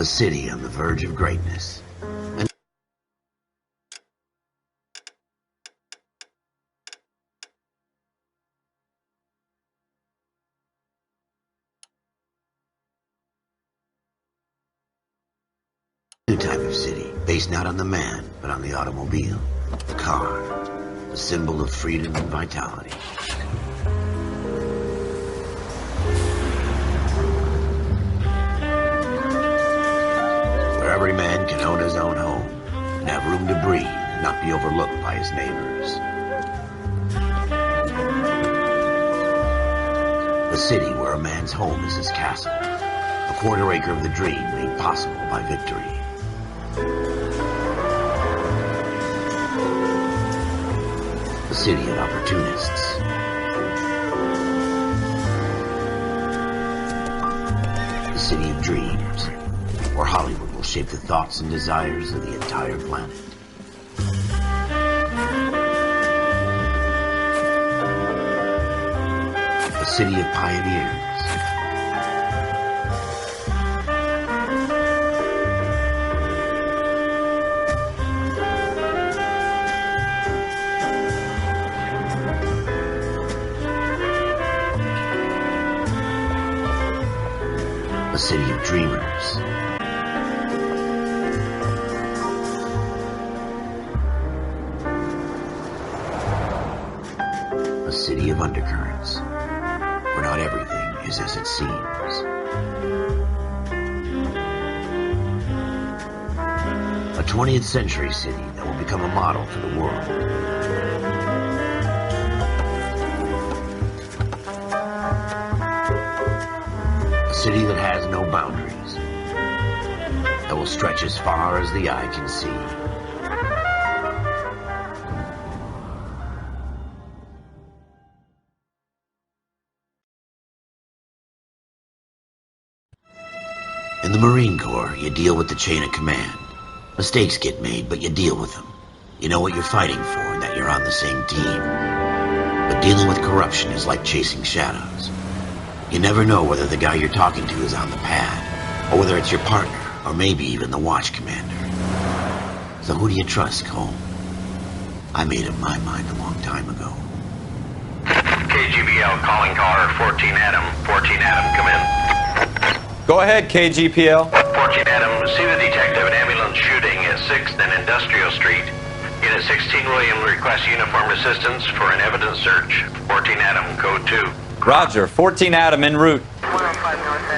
A city on the verge of greatness. New type of city, based not on the man, but on the automobile, the car, the symbol of freedom and vitality. Where every man can own his own home, and have room to breathe, and not be overlooked by his neighbors. A city where a man's home is his castle, a quarter acre of the dream made possible by victory. A city of opportunists. A city of dreams, where Hollywood will shape the thoughts and desires of the entire planet. A city of pioneers. A city of dreamers. A city of undercurrents, where not everything is as it seems. A 20th century city that will become a model for the world. A city that has no boundaries, that will stretch as far as the eye can see. In the Marine Corps, you deal with the chain of command. Mistakes get made, but you deal with them. You know what you're fighting for and that you're on the same team. But dealing with corruption is like chasing shadows. You never know whether the guy you're talking to is on the pad, or whether it's your partner, or maybe even the watch commander. So who do you trust, Cole? I made up my mind a long time ago. KGBL calling caller 14 Adam. 14 Adam, come in. Go ahead, KGPL. 14 Adam, receive a detective, an ambulance shooting at 6th and Industrial Street. Unit 16 William requests uniformed assistance for an evidence search. 14 Adam, code 2. Roger, 14 Adam en route. 105 North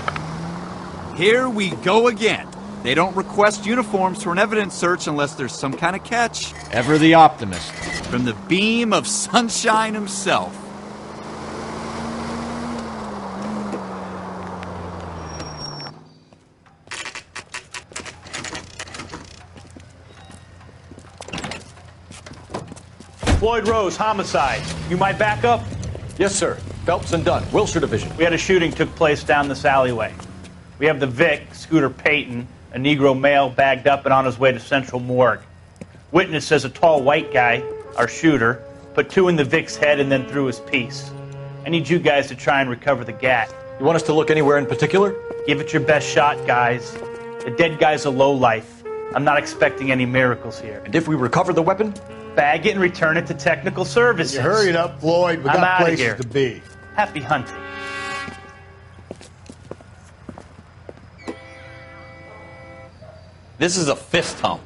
Avenue. Here we go again. They don't request uniforms for an evidence search unless there's some kind of catch. Ever the optimist. From the beam of sunshine himself. Floyd Rose, homicide. You might back up? Yes, sir. Phelps and Dunn, Wilshire Division. We had a shooting took place down this alleyway. We have the Vic, Scooter Payton, a Negro male bagged up and on his way to Central Morgue. Witness says a tall white guy, our shooter, put 2 in the Vic's head and then threw his piece. I need you guys to try and recover the gat. You want us to look anywhere in particular? Give it your best shot, guys. The dead guy's a lowlife. I'm not expecting any miracles here. And if we recover the weapon? Bag it and return it to technical services. You hurry it up, Floyd. We I'm got outta places here. to be. Happy hunting. This is a fist hump.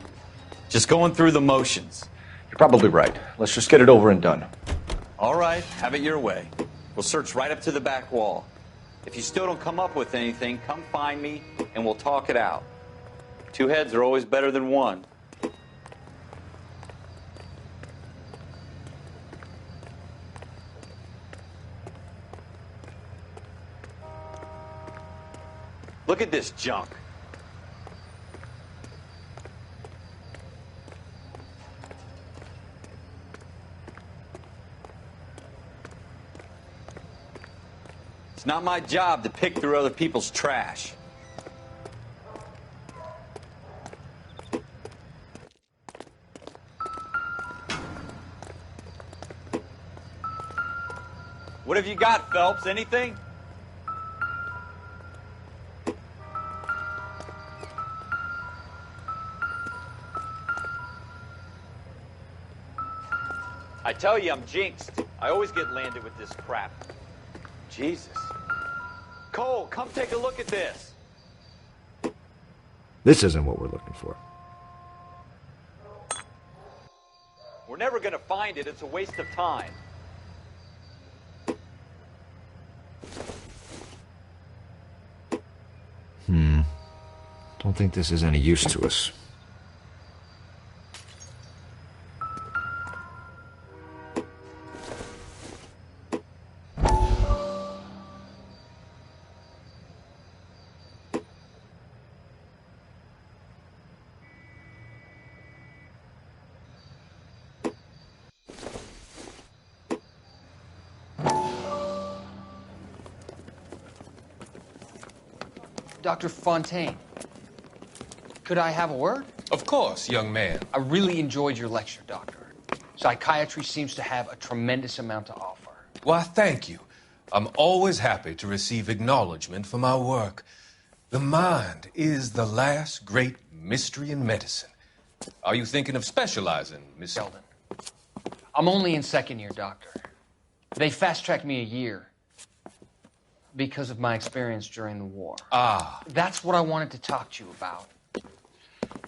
Just going through the motions. You're probably right. Let's just get it over and done. All right, have it your way. We'll search right up to the back wall. If you still don't come up with anything, come find me and we'll talk it out. 2 heads are always better than 1. Look at this junk. It's not my job to pick through other people's trash. What have you got, Phelps? Anything? I tell you, I'm jinxed. I always get landed with this crap. Jesus. Cole, come take a look at this. This isn't what we're looking for. We're never gonna find it. It's a waste of time. Don't think this is any use to us. Dr. Fontaine, could I have a word? Of course, young man. I really enjoyed your lecture, Doctor. Psychiatry seems to have a tremendous amount to offer. Why, thank you. I'm always happy to receive acknowledgement for my work. The mind is the last great mystery in medicine. Are you thinking of specializing, Miss Sheldon, I'm only in second year, Doctor. They fast-tracked me a year because of my experience during the war. Ah. That's what I wanted to talk to you about.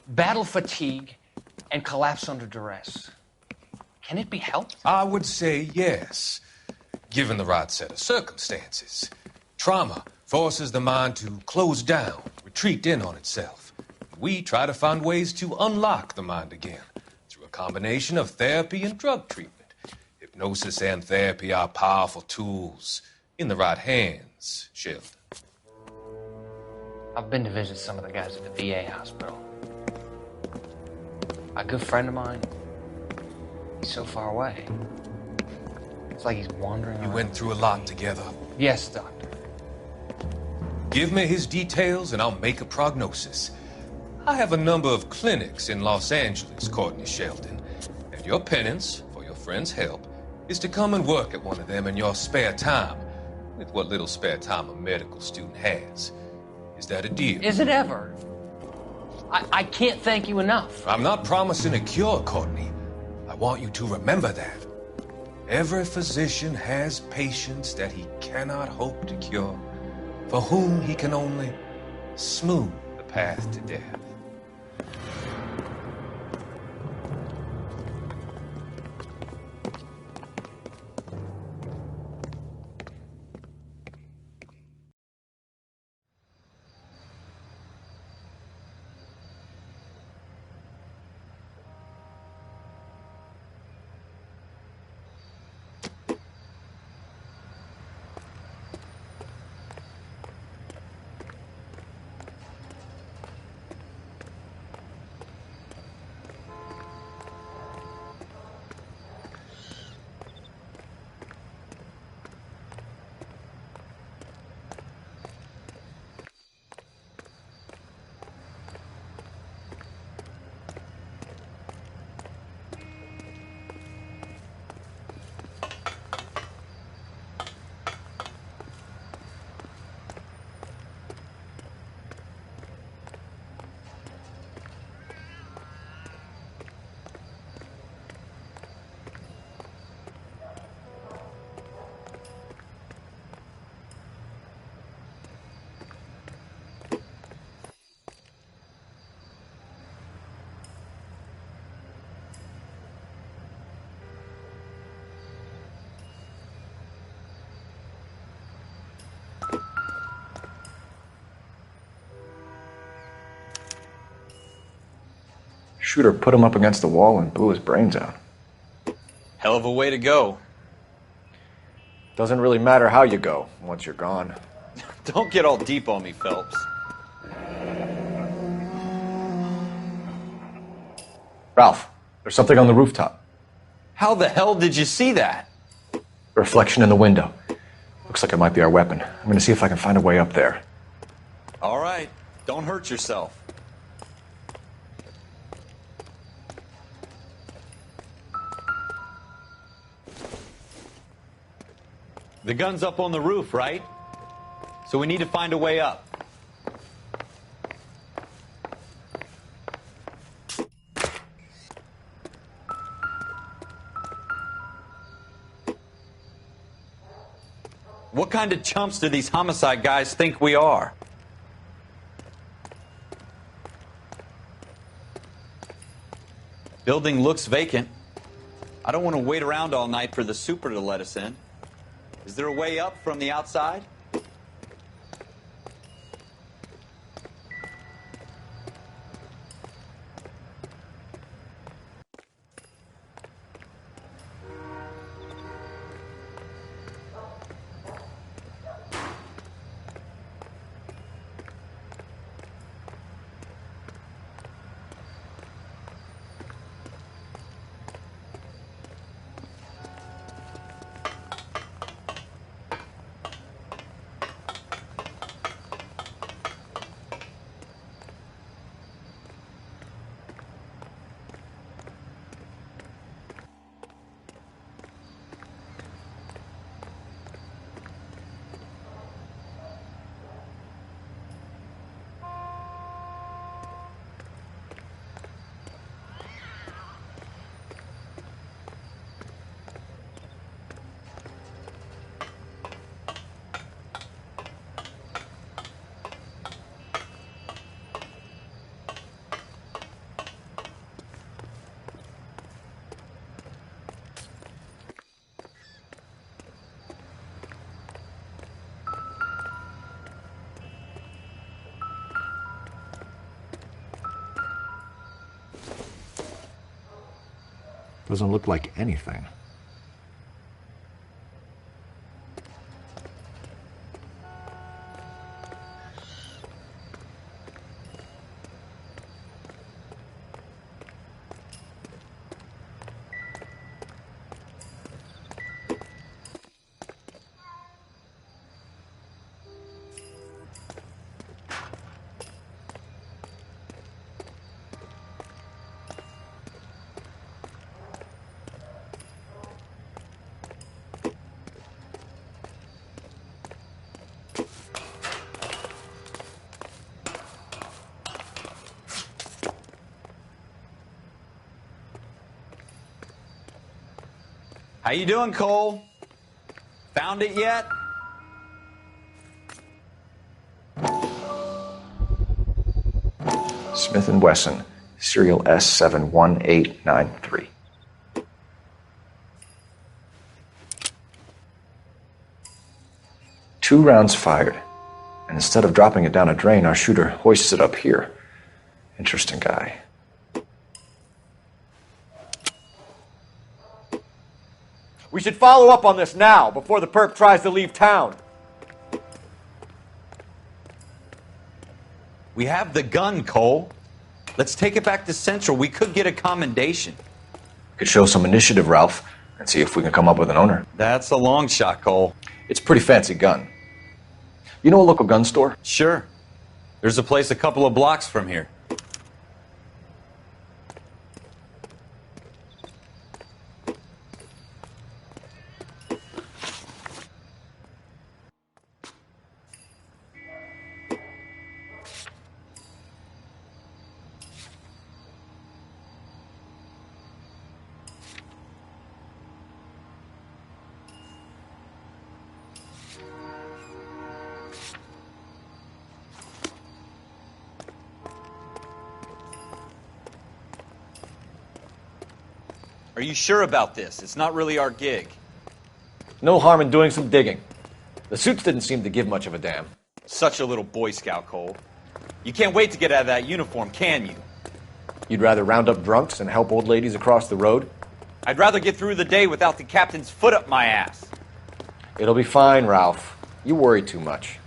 Battle fatigue and collapse under duress. Can it be helped? I would say yes, given the right set of circumstances. Trauma forces the mind to close down, retreat in on itself. We try to find ways to unlock the mind again through a combination of therapy and drug treatment. Hypnosis and therapy are powerful tools in the right hands, Sheldon. I've been to visit some of the guys at the VA hospital. A good friend of mine, he's so far away. It's like he's wandering You around. went through a lot together. Yes, Doctor. Give me his details and I'll make a prognosis. I have a number of clinics in Los Angeles, Courtney Sheldon, and your penance for your friend's help is to come and work at one of them in your spare time, with what little spare time a medical student has. Is that a deal? Is it ever? I can't thank you enough. I'm not promising a cure, Courtney. I want you to remember that. Every physician has patients that he cannot hope to cure, for whom he can only smooth the path to death. Shooter put him up against the wall and blew his brains out. Hell of a way to go. Doesn't really matter how you go once you're gone. Don't get all deep on me, Phelps. Ralph, there's something on the rooftop. How the hell did you see that? A reflection in the window. Looks like it might be our weapon. I'm gonna see if I can find a way up there. All right, don't hurt yourself. The gun's up on the roof, right? So we need to find a way up. What kind of chumps do these homicide guys think we are? Building looks vacant. I don't want to wait around all night for the super to let us in. Is there a way up from the outside? Doesn't look like anything. How you doing, Cole? Found it yet? Smith & Wesson, serial S71893. Two rounds fired, and instead of dropping it down a drain, our shooter hoists it up here. Interesting guy. We should follow up on this now, before the perp tries to leave town. We have the gun, Cole. Let's take it back to Central. We could get a commendation. Could show some initiative, Ralph, and see if we can come up with an owner. That's a long shot, Cole. It's a pretty fancy gun. You know a local gun store? Sure. There's a place a couple of blocks from here. Are you sure about this? It's not really our gig. No harm in doing some digging. The suits didn't seem to give much of a damn. Such a little Boy Scout, Cole. You can't wait to get out of that uniform, can you? You'd rather round up drunks and help old ladies across the road? I'd rather get through the day without the captain's foot up my ass. It'll be fine, Ralph. You worry too much.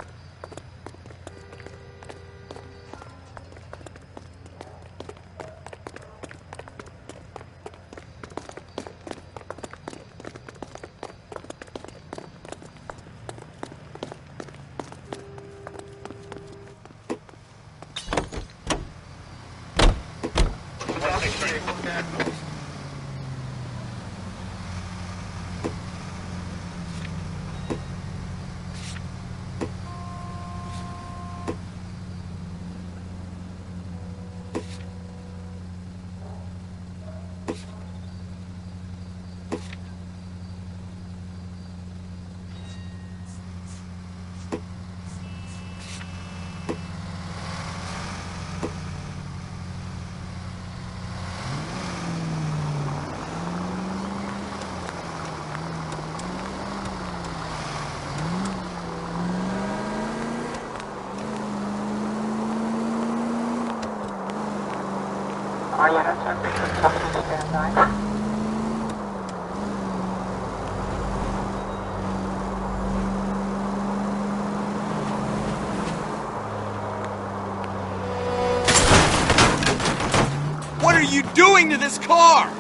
Are you at service with company standby? What are you doing to this car?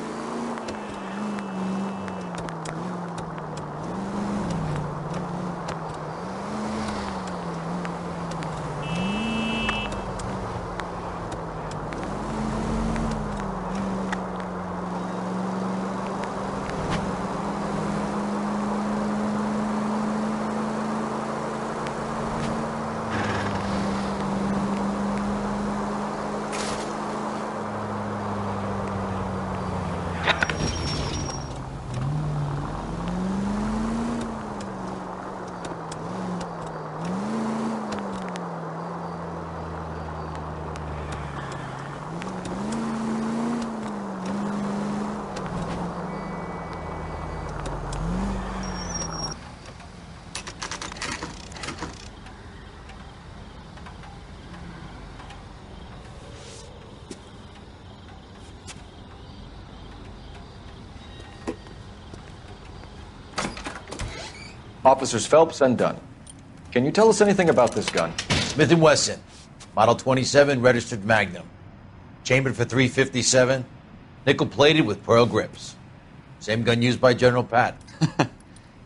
Officers Phelps and Dunn. Can you tell us anything about this gun? Smith & Wesson, Model 27, registered Magnum. Chambered for .357, nickel-plated with pearl grips. Same gun used by General Patton.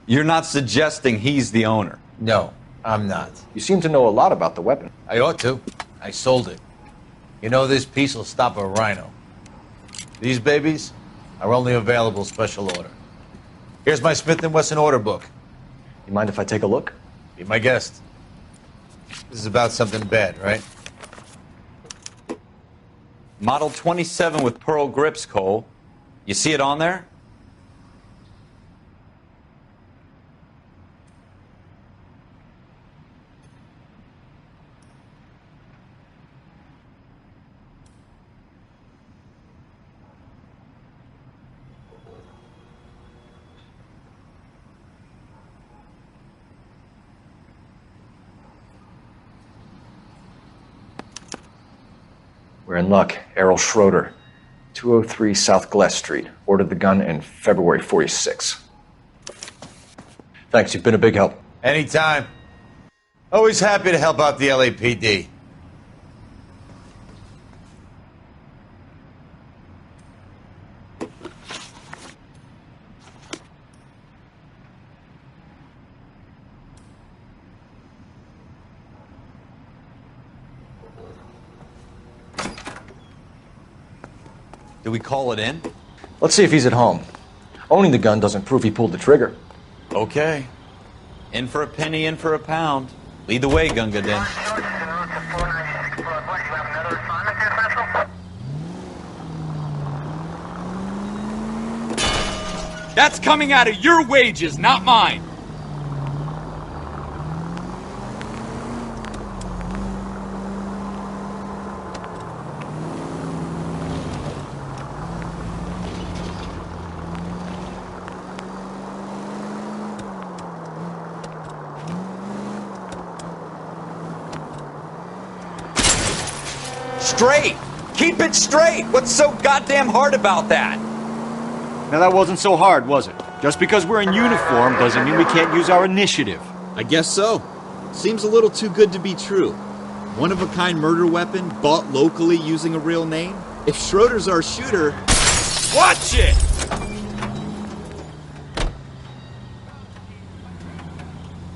You're not suggesting he's the owner? No, I'm not. You seem to know a lot about the weapon. I ought to. I sold it. You know, this piece will stop a rhino. These babies are only available special order. Here's my Smith & Wesson order book. You mind if I take a look? Be my guest. This is about something bad, right? Model 27 with pearl grips, Cole. You see it on there? We're in luck. Errol Schroeder, 203 South Glass Street. Ordered the gun in February '46. Thanks, you've been a big help. Anytime. Always happy to help out the LAPD. Do we call it in? Let's see if he's at home. Owning the gun doesn't prove he pulled the trigger. Okay. In for a penny, in for a pound. Lead the way, Gunga Din. That's coming out of your wages, not mine. Straight! Keep it straight! What's so goddamn hard about that? Now that wasn't so hard, was it? Just because we're in uniform doesn't mean we can't use our initiative. I guess so. Seems a little too good to be true. One-of-a-kind murder weapon bought locally using a real name? If Schroeder's our shooter... Watch it!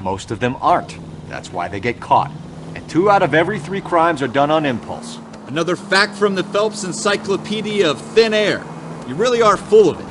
Most of them aren't. That's why they get caught. And 2 out of every 3 crimes are done on impulse. Another fact from the Phelps Encyclopedia of Thin Air. You really are full of it.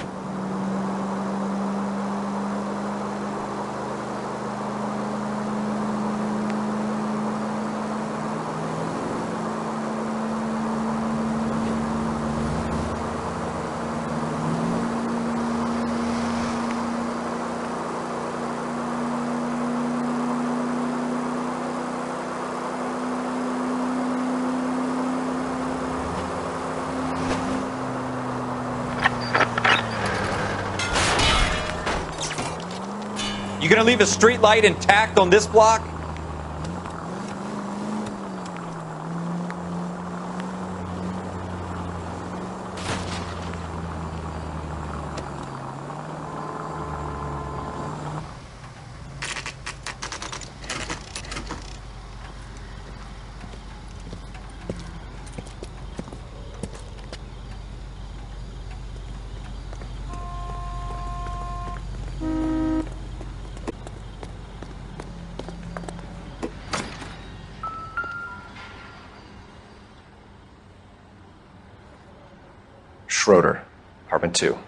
You gonna leave a street light intact on this block? Schroeder, apartment 2.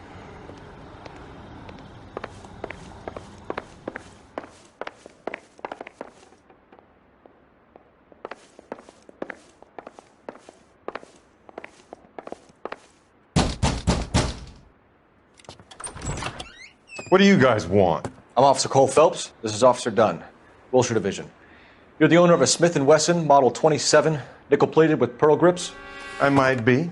What do you guys want? I'm Officer Cole Phelps. This is Officer Dunn, Wilshire Division. You're the owner of a Smith & Wesson Model 27, nickel-plated with pearl grips? I might be.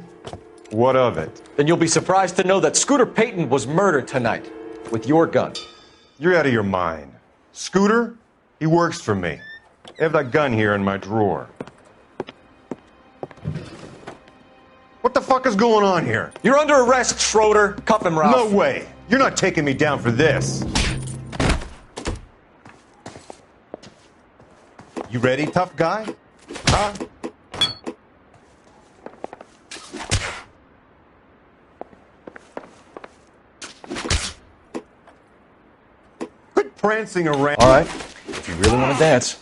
What of it? Then you'll be surprised to know that Scooter Payton was murdered tonight with your gun. You're out of your mind. Scooter? He works for me. I have that gun here in my drawer. What the fuck is going on here? You're under arrest, Schroeder. Cuff him, Ralph. No way. You're not taking me down for this. You ready, tough guy? Huh? Quit prancing around. All right, if you really want to dance.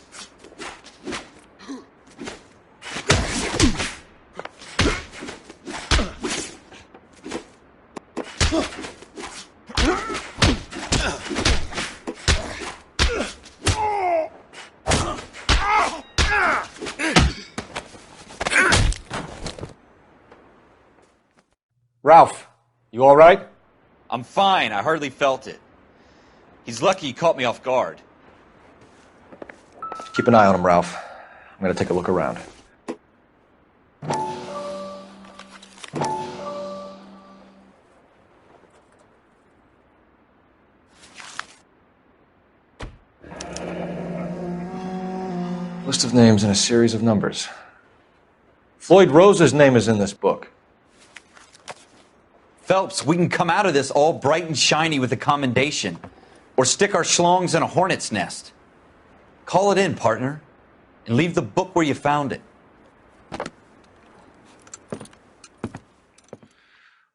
Ralph, you all right? I'm fine. I hardly felt it. He's lucky he caught me off guard. Keep an eye on him, Ralph. I'm going to take a look around. List of names and a series of numbers. Floyd Rose's name is in this book. Phelps, we can come out of this all bright and shiny with a commendation. Or stick our schlongs in a hornet's nest. Call it in, partner. And leave the book where you found it.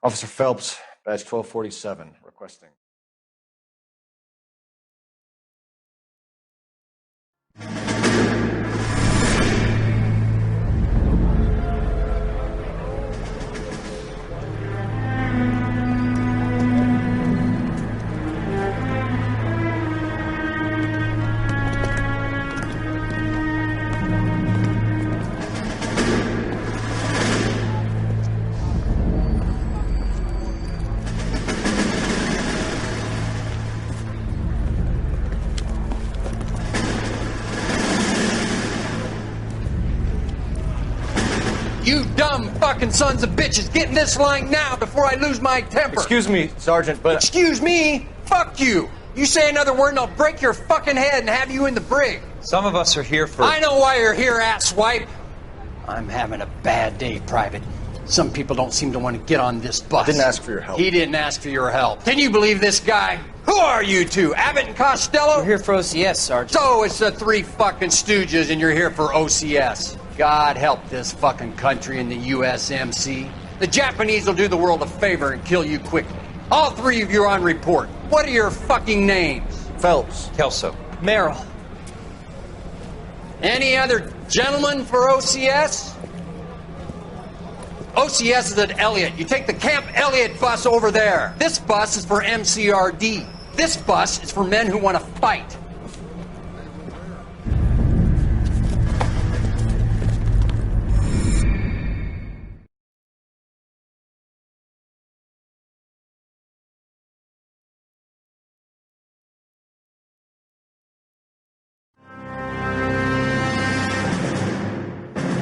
Officer Phelps, badge 1247, requesting. You dumb fucking sons of bitches, get in this line now before I lose my temper. Excuse me, Sergeant, but... Excuse me? Fuck you. You say another word and I'll break your fucking head and have you in the brig. Some of us are here for... I know why you're here, asswipe. I'm having a bad day, Private. Some people don't seem to want to get on this bus. I didn't ask for your help. He didn't ask for your help. Can you believe this guy? Who are you two? Abbott and Costello? We're here for OCS, Sergeant. So it's the three fucking stooges and you're here for OCS. God help this fucking country and the USMC. The Japanese will do the world a favor and kill you quickly. All three of you are on report. What are your fucking names? Phelps. Kelso. Merrill. Any other gentlemen for OCS? OCS is at Elliott. You take the Camp Elliott bus over there. This bus is for MCRD. This bus is for men who want to fight.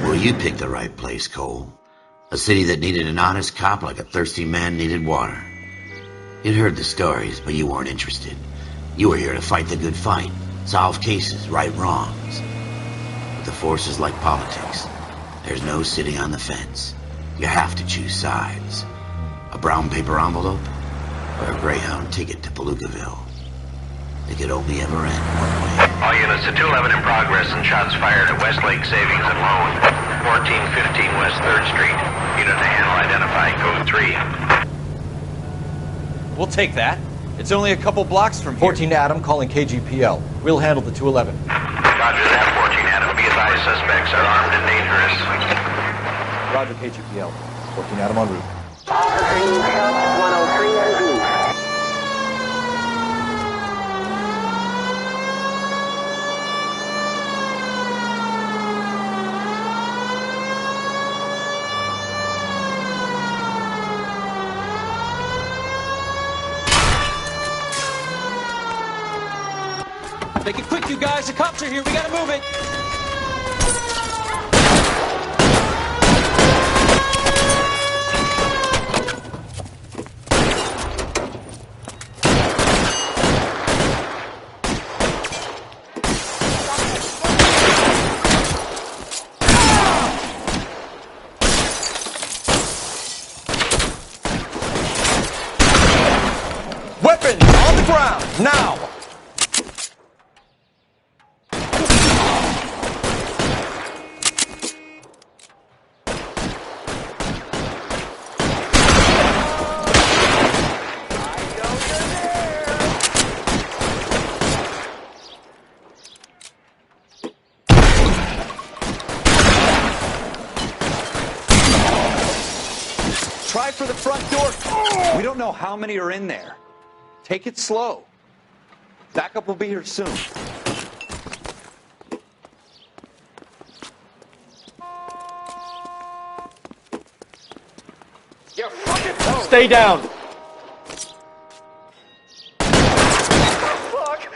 Well, you picked the right place, Cole. A city that needed an honest cop like a thirsty man needed water. You'd heard the stories, but you weren't interested. You were here to fight the good fight, solve cases, right wrongs. But the force is like politics. There's no sitting on the fence. You have to choose sides. A brown paper envelope or a Greyhound ticket to Palookaville. It could only ever end one way. All units to 211 in progress and shots fired at Westlake Savings and Loan, 1415 West 3rd Street. Unit to handle identified code 3. We'll take that. It's only a couple blocks from here. 14 Adam calling KGPL. We'll handle the 211. Roger that, 14 Adam. Be advised, suspects are armed and dangerous. Roger KGPL. 14 Adam en route. Make it quick, you guys. The cops are here. We gotta move it. Weapons on the ground, now! Try for the front door. We don't know how many are in there. Take it slow. Backup will be here soon. You fucking stay down. Fuck.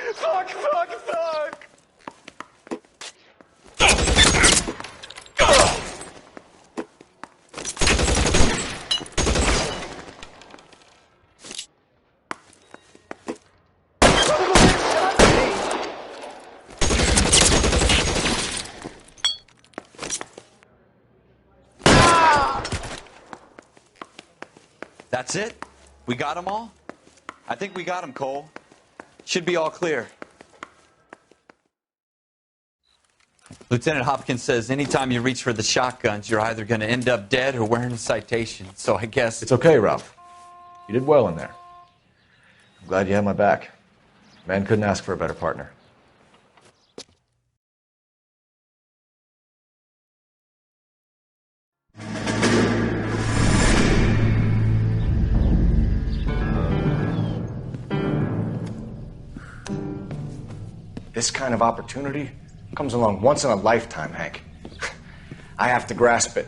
That's it? We got them all? I think we got them, Cole. Should be all clear. Lieutenant Hopkins says anytime you reach for the shotguns, you're either going to end up dead or wearing a citation. So I guess... It's okay, Ralph. You did well in there. I'm glad you had my back. Man couldn't ask for a better partner. This kind of opportunity comes along once in a lifetime, Hank. I have to grasp it.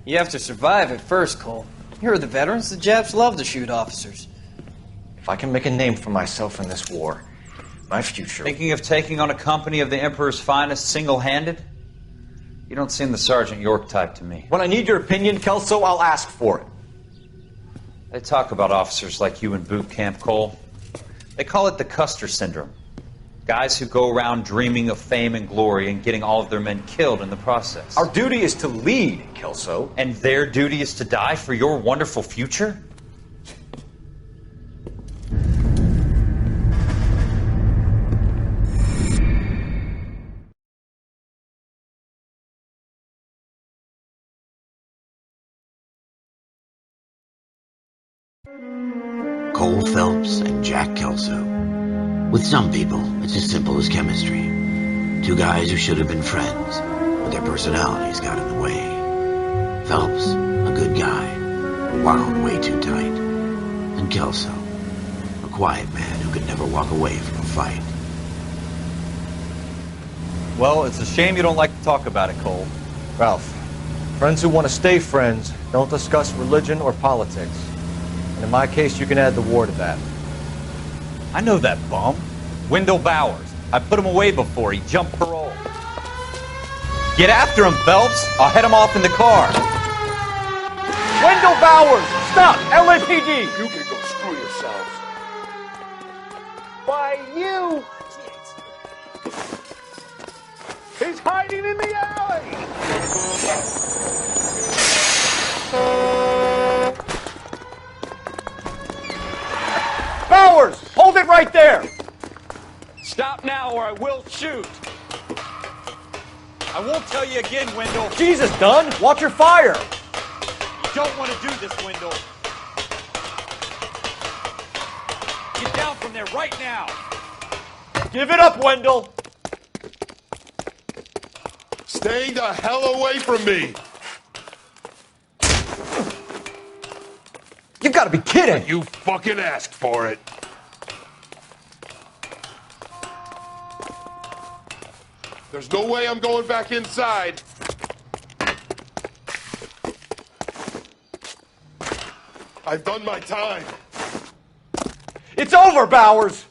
You have to survive it first, Cole. Here are the veterans. The Japs love to shoot officers. If I can make a name for myself in this war, my future... Thinking of taking on a company of the Emperor's finest single-handed? You don't seem the Sergeant York type to me. When I need your opinion, Kelso, I'll ask for it. They talk about officers like you in boot camp, Cole. They call it the Custer syndrome. Guys who go around dreaming of fame and glory and getting all of their men killed in the process. Our duty is to lead, Kelso. And their duty is to die for your wonderful future? Cole Phelps and Jack Kelso. With some people, it's as simple as chemistry. Two guys who should have been friends, but their personalities got in the way. Phelps, a good guy, wound way too tight. And Kelso, a quiet man who could never walk away from a fight. Well, it's a shame you don't like to talk about it, Cole. Ralph, friends who want to stay friends don't discuss religion or politics. And in my case, you can add the war to that. I know that bum. Wendell Bowers. I put him away before. He jumped parole. Get after him, Phelps. I'll head him off in the car. Wendell Bowers! Stop! LAPD! You can go screw yourselves. Why, you! He's hiding in the alley! Bowers! Hold it right there! Stop now or I will shoot. I won't tell you again, Wendell. Jesus, Dunn! Watch your fire! You don't want to do this, Wendell. Get down from there right now. Give it up, Wendell! Stay the hell away from me! You gotta be kidding! You fucking asked for it. There's no way I'm going back inside. I've done my time. It's over, Bowers!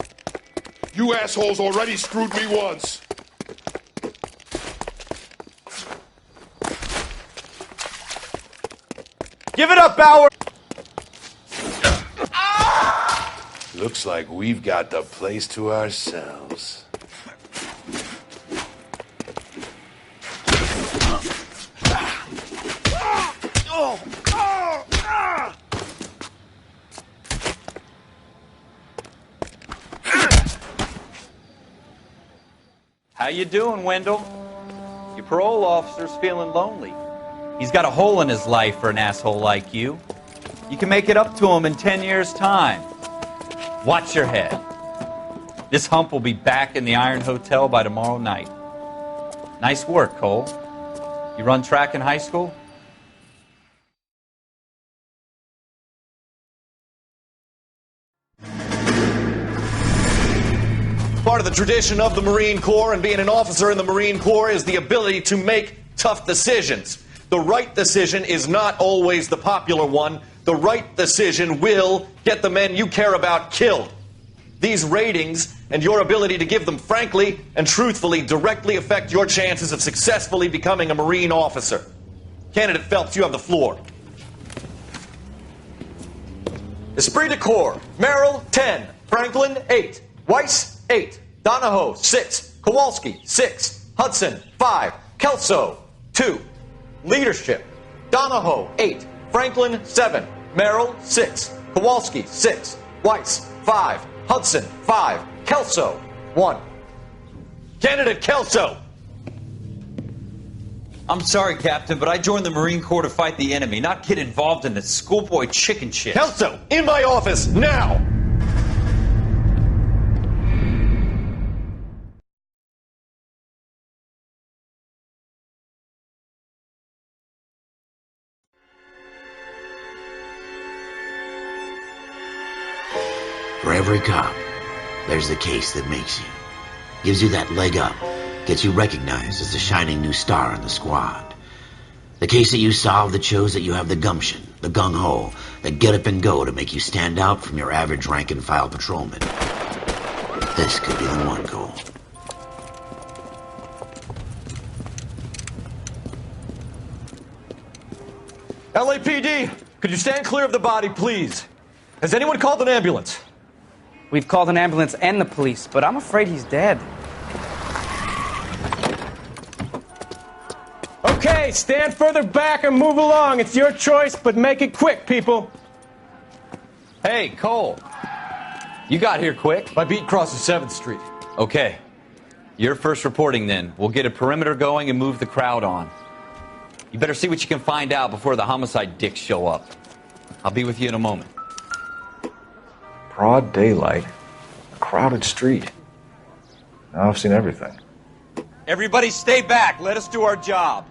You assholes already screwed me once. Give it up, Bowers! Looks like we've got the place to ourselves. How you doing, Wendell? Your parole officer's feeling lonely. He's got a hole in his life for an asshole like you. You can make it up to him in 10 years' time. Watch your head. This hump will be back in the Iron Hotel by tomorrow night. Nice work, Cole. You run track in high school? Part of the tradition of the Marine Corps and being an officer in the Marine Corps is the ability to make tough decisions. The right decision is not always the popular one. The right decision will get the men you care about killed. These ratings and your ability to give them frankly and truthfully directly affect your chances of successfully becoming a Marine officer. Candidate Phelps, you have the floor. Esprit de Corps, Merrill, 10. Franklin, 8. Weiss, 8. Donahoe, 6. Kowalski, 6. Hudson, 5. Kelso, 2. Leadership, Donahoe, 8. Franklin, 7. Merrill, 6. Kowalski, 6. Weiss, 5. Hudson, 5. Kelso, 1. Candidate Kelso! I'm sorry, Captain, but I joined the Marine Corps to fight the enemy, not get involved in this schoolboy chicken shit. Kelso, in my office, now! For every cop, there's the case that makes you. Gives you that leg up. Gets you recognized as the shining new star in the squad. The case that you solve that shows that you have the gumption, the gung-ho, the get up and go to make you stand out from your average rank-and-file patrolman. This could be the one, Cole. LAPD, could you stand clear of the body, please? Has anyone called an ambulance? We've called an ambulance and the police, but I'm afraid he's dead. Okay, stand further back and move along. It's your choice, but make it quick, people. Hey, Cole. You got here quick. My beat crosses 7th Street. Okay. You're first reporting then. We'll get a perimeter going and move the crowd on. You better see what you can find out before the homicide dicks show up. I'll be with you in a moment. Broad daylight, a crowded street. Now I've seen everything. Everybody stay back. Let us do our job.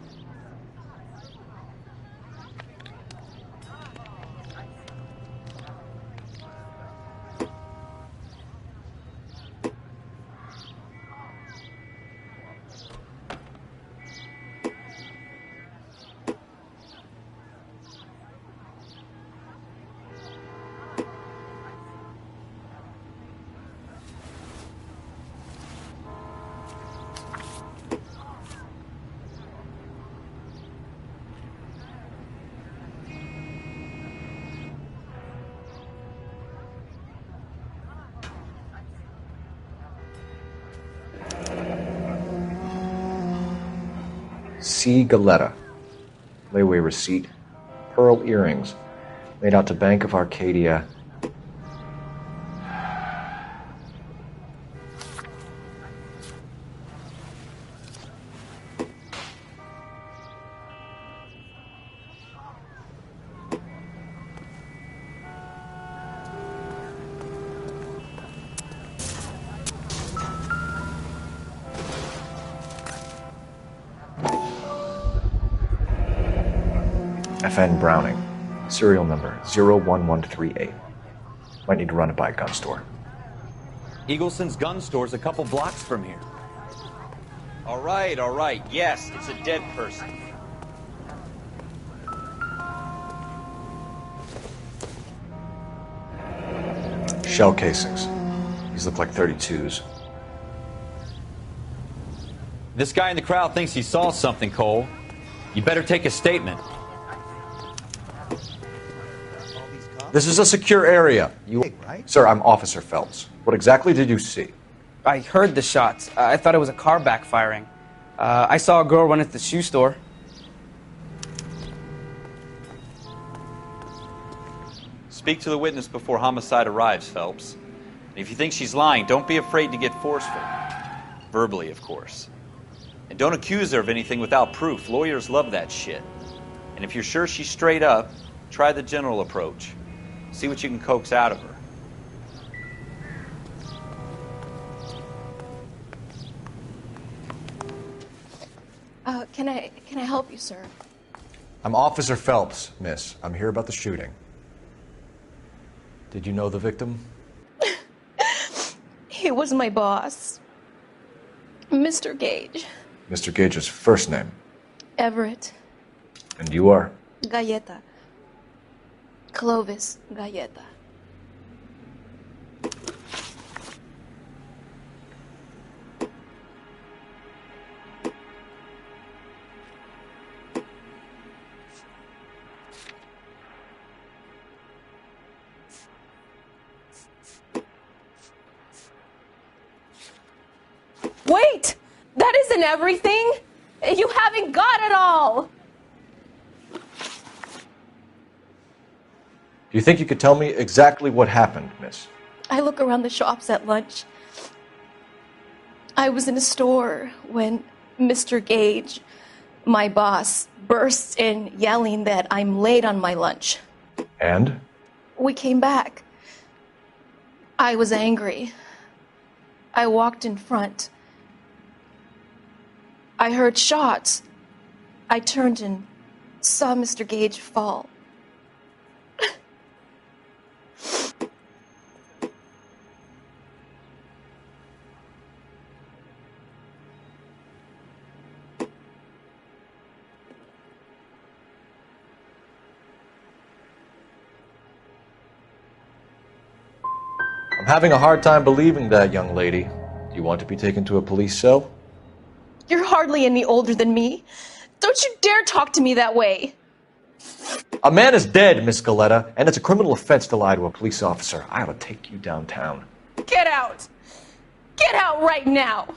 C. Galetta. Layaway receipt. Pearl earrings. Made out to Bank of Arcadia. FN Browning. Serial number 01138. Might need to run it by a gun store. Eagleson's gun store's a couple blocks from here. All right. Yes, it's a dead person. Shell casings. These look like 32s. This guy in the crowd thinks he saw something, Cole. You better take a statement. This is a secure area. Sir, I'm Officer Phelps. What exactly did you see? I heard the shots. I thought it was a car backfiring. I saw a girl run into the shoe store. Speak to the witness before homicide arrives, Phelps. And if you think she's lying, don't be afraid to get forceful. Verbally, of course. And don't accuse her of anything without proof. Lawyers love that shit. And if you're sure she's straight up, try the general approach. See what you can coax out of her. Can I help you, sir? I'm Officer Phelps, miss. I'm here about the shooting. Did you know the victim? He was my boss, Mr. Gage. Mr. Gage's first name. Everett. And you are? Galleta. Clovis Galleta. Wait! That isn't everything! You haven't got it all! Do you think you could tell me exactly what happened, miss? I look around the shops at lunch. I was in a store when Mr. Gage, my boss, bursts in yelling that I'm late on my lunch. And? We came back. I was angry. I walked in front. I heard shots. I turned and saw Mr. Gage fall. I'm having a hard time believing that, young lady. Do you want to be taken to a police cell? You're hardly any older than me. Don't you dare talk to me that way. A man is dead, Miss Galletta, and it's a criminal offense to lie to a police officer. I ought to take you downtown. Get out! Get out right now!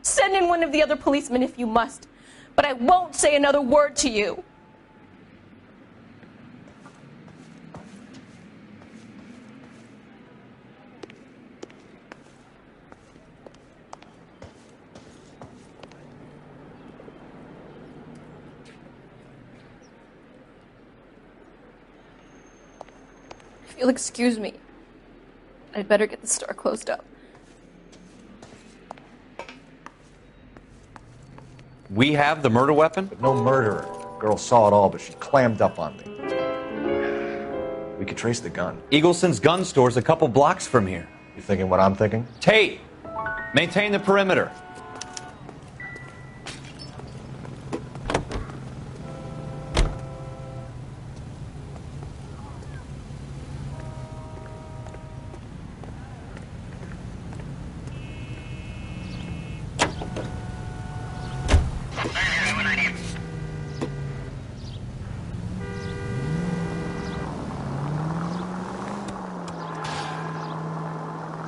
Send in one of the other policemen if you must, but I won't say another word to you. If you'll excuse me, I'd better get the store closed up. We have the murder weapon? But no murderer. Girl saw it all, but she clammed up on me. We could trace the gun. Eagleson's gun store's a couple blocks from here. You thinking what I'm thinking? Tate, maintain the perimeter.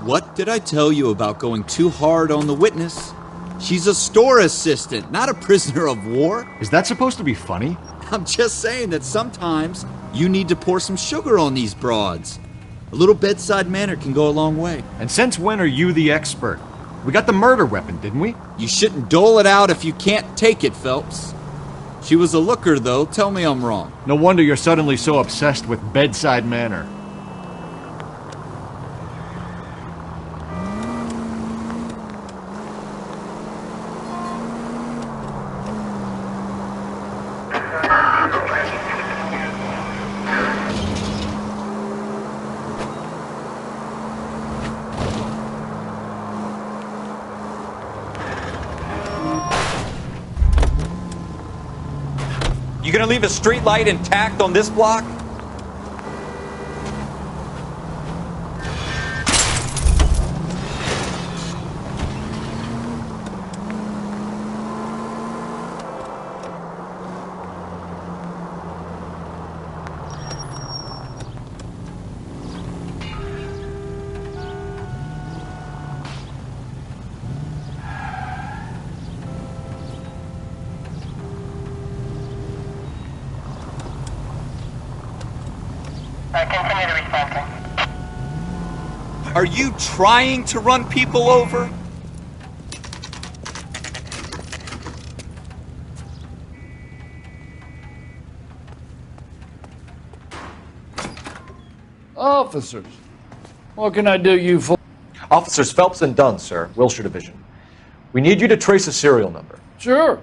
What did I tell you about going too hard on the witness? She's a store assistant, not a prisoner of war. Is that supposed to be funny? I'm just saying that sometimes you need to pour some sugar on these broads. A little bedside manner can go a long way. And since when are you the expert? We got the murder weapon, didn't we? You shouldn't dole it out if you can't take it, Phelps. She was a looker, though. Tell me I'm wrong. No wonder you're suddenly so obsessed with bedside manner. You gonna leave a street light intact on this block? Continue to refocus. Are you trying to run people over? Officers, what can I do you for? Officers Phelps and Dunn, sir, Wilshire Division. We need you to trace a serial number. Sure.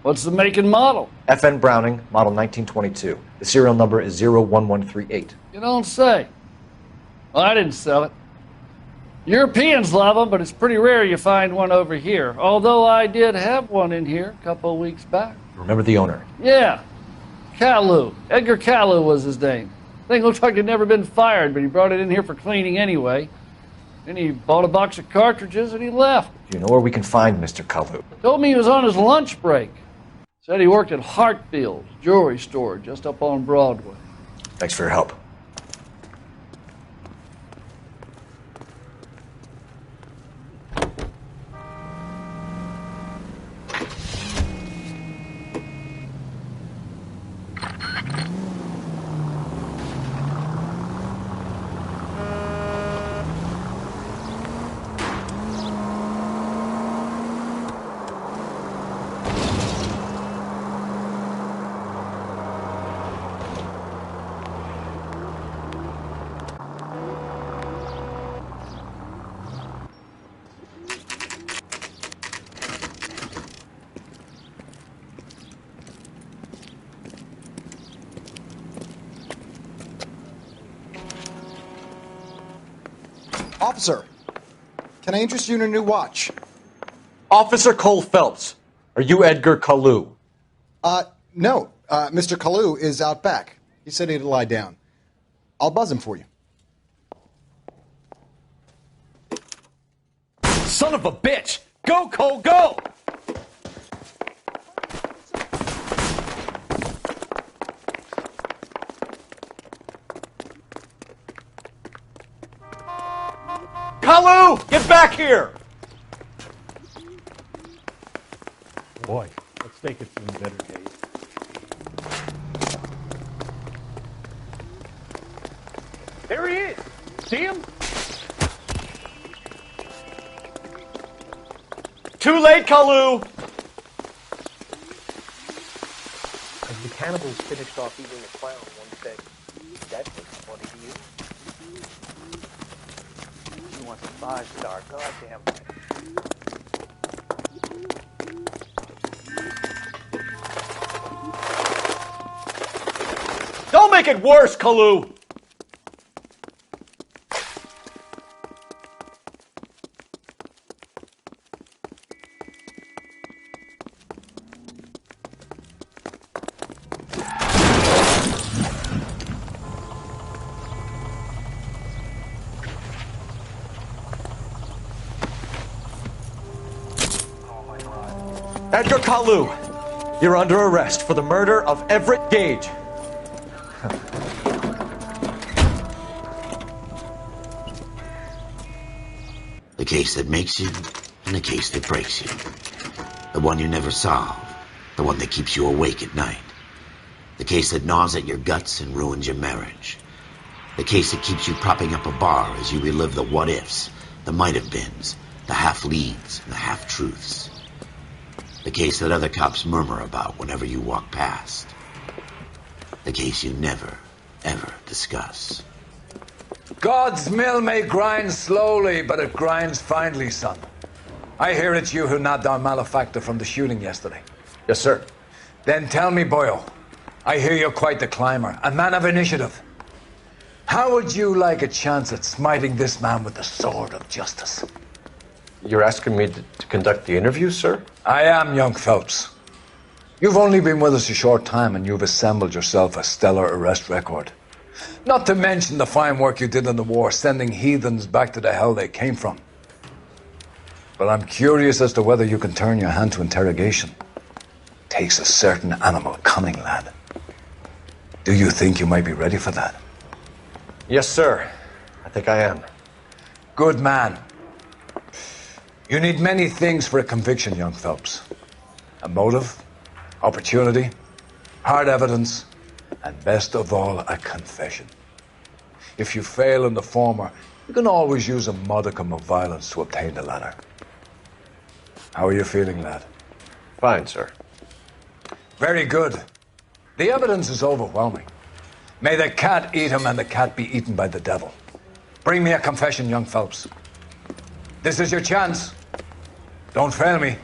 What's the make and model? FN Browning, model 1922. The serial number is 01138. You don't say. Well, I didn't sell it. Europeans love them, but it's pretty rare you find one over here. Although I did have one in here a couple of weeks back. Remember the owner? Yeah. Kalu. Edgar Kalu was his name. Thing looked like he'd never been fired, but he brought it in here for cleaning anyway. Then he bought a box of cartridges and he left. Do you know where we can find Mr. Kalu? Told me he was on his lunch break. Said he worked at Hartfield's jewelry store just up on Broadway. Thanks for your help. Officer, can I interest you in a new watch? Officer Cole Phelps, are you Edgar Kalu? No. Mr. Kalu is out back. He said he'd lie down. I'll buzz him for you. Son of a bitch! Go, Cole, go! Kalu! Get back here! Boy, let's take it from the better days. There he is! See him? Too late, Kalu! As the cannibals finished off eating the clown, one said, "That was funny to you." You want a 5-star, goddamn right. Don't make it worse, Kalu! Edgar Kalu, you're under arrest for the murder of Everett Gage. The case that makes you and the case that breaks you. The one you never solve. The one that keeps you awake at night. The case that gnaws at your guts and ruins your marriage. The case that keeps you propping up a bar as you relive the what-ifs, the might-have-beens, the half-leads, and the half-truths. The case that other cops murmur about whenever you walk past. The case you never, ever discuss. God's mill may grind slowly, but it grinds finely, son. I hear it's you who nabbed our malefactor from the shooting yesterday. Yes, sir. Then tell me, boyo, I hear you're quite the climber, a man of initiative. How would you like a chance at smiting this man with the sword of justice? You're asking me to conduct the interview, sir? I am, young Phelps. You've only been with us a short time and you've assembled yourself a stellar arrest record. Not to mention the fine work you did in the war, sending heathens back to the hell they came from. But I'm curious as to whether you can turn your hand to interrogation. Takes a certain animal cunning, lad. Do you think you might be ready for that? Yes, sir. I think I am. Good man. You need many things for a conviction, young Phelps. A motive, opportunity, hard evidence, and best of all, a confession. If you fail in the former, you can always use a modicum of violence to obtain the latter. How are you feeling, lad? Fine, sir. Very good. The evidence is overwhelming. May the cat eat him and the cat be eaten by the devil. Bring me a confession, young Phelps. This is your chance. Don't fail me.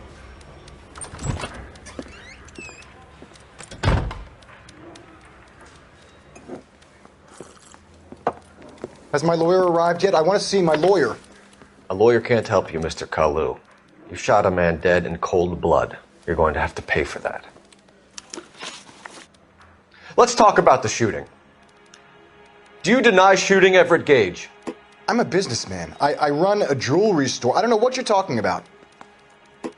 Has my lawyer arrived yet? I want to see my lawyer. A lawyer can't help you, Mr. Kalu. You shot a man dead in cold blood. You're going to have to pay for that. Let's talk about the shooting. Do you deny shooting Everett Gage? I'm a businessman. I run a jewelry store. I don't know what you're talking about.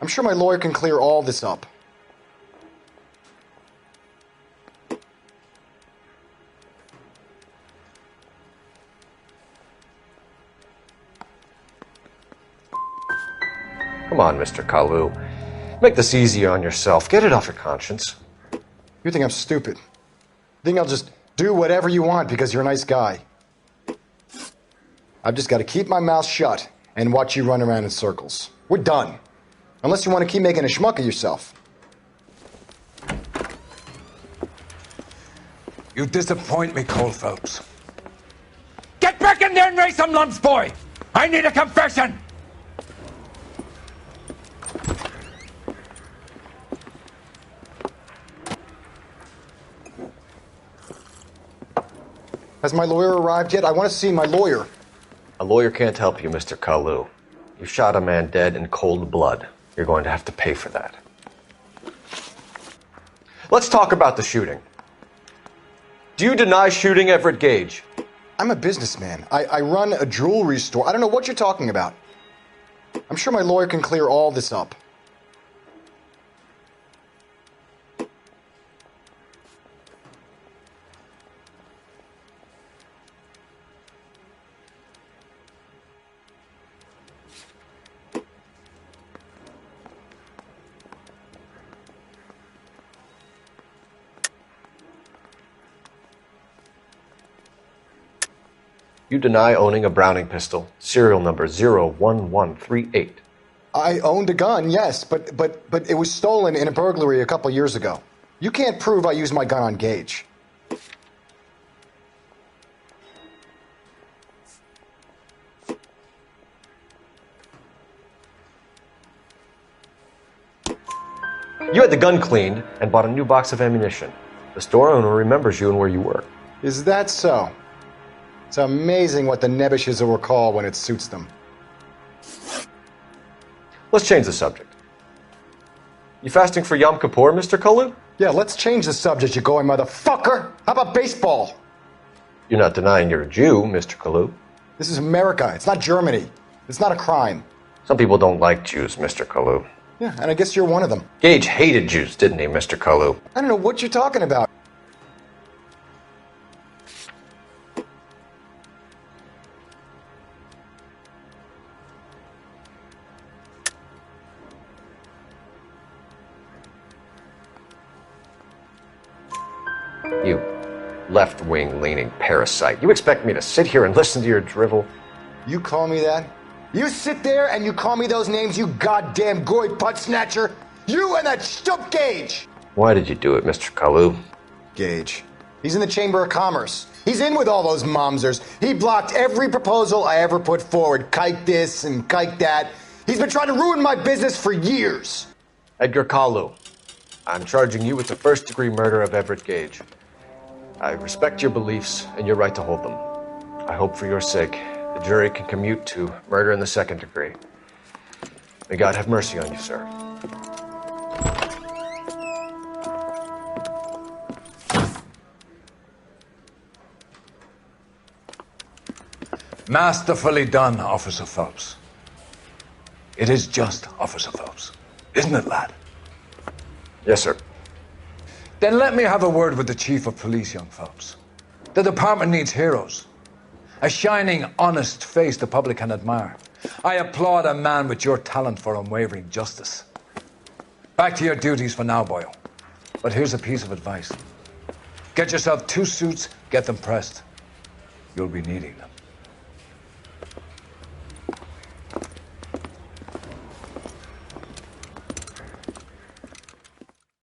I'm sure my lawyer can clear all this up. Come on, Mr. Kalu. Make this easier on yourself. Get it off your conscience. You think I'm stupid? You think I'll just do whatever you want because you're a nice guy? I've just got to keep my mouth shut and watch you run around in circles. We're done. Unless you want to keep making a schmuck of yourself. You disappoint me, Cole Phelps. Get back in there and raise some lumps, boy! I need a confession! Has my lawyer arrived yet? I want to see my lawyer. A lawyer can't help you, Mr. Kalu. You shot a man dead in cold blood. You're going to have to pay for that. Let's talk about the shooting. Do you deny shooting Everett Gage? I'm a businessman. I run a jewelry store. I don't know what you're talking about. I'm sure my lawyer can clear all this up. You deny owning a Browning pistol, serial number 01138. I owned a gun, yes, but it was stolen in a burglary a couple years ago. You can't prove I used my gun on Gage. You had the gun cleaned and bought a new box of ammunition. The store owner remembers you and where you were. Is that so? It's amazing what the nebbishes will recall when it suits them. Let's change the subject. You fasting for Yom Kippur, Mr. Kalu? Yeah, let's change the subject, you going motherfucker! How about baseball? You're not denying you're a Jew, Mr. Kalu. This is America. It's not Germany. It's not a crime. Some people don't like Jews, Mr. Kalu. Yeah, and I guess you're one of them. Gage hated Jews, didn't he, Mr. Kalu? I don't know what you're talking about. You left-wing leaning parasite. You expect me to sit here and listen to your drivel? You call me that? You sit there and you call me those names, you goddamn goy putt snatcher? You and that stump Gage! Why did you do it, Mr. Kalu? Gage. He's in the Chamber of Commerce. He's in with all those momsers. He blocked every proposal I ever put forward. Kike this and kike that. He's been trying to ruin my business for years. Edgar Kalu, I'm charging you with the first-degree murder of Everett Gage. I respect your beliefs and your right to hold them. I hope for your sake the jury can commute to murder in the second degree. May God have mercy on you, sir. Masterfully done, Officer Phelps. It is just Officer Phelps. Isn't it, lad? Yes, sir. Then let me have a word with the Chief of Police, young Phelps. The department needs heroes. A shining, honest face the public can admire. I applaud a man with your talent for unwavering justice. Back to your duties for now, Boyle. But here's a piece of advice. Get yourself 2 suits, get them pressed. You'll be needing them.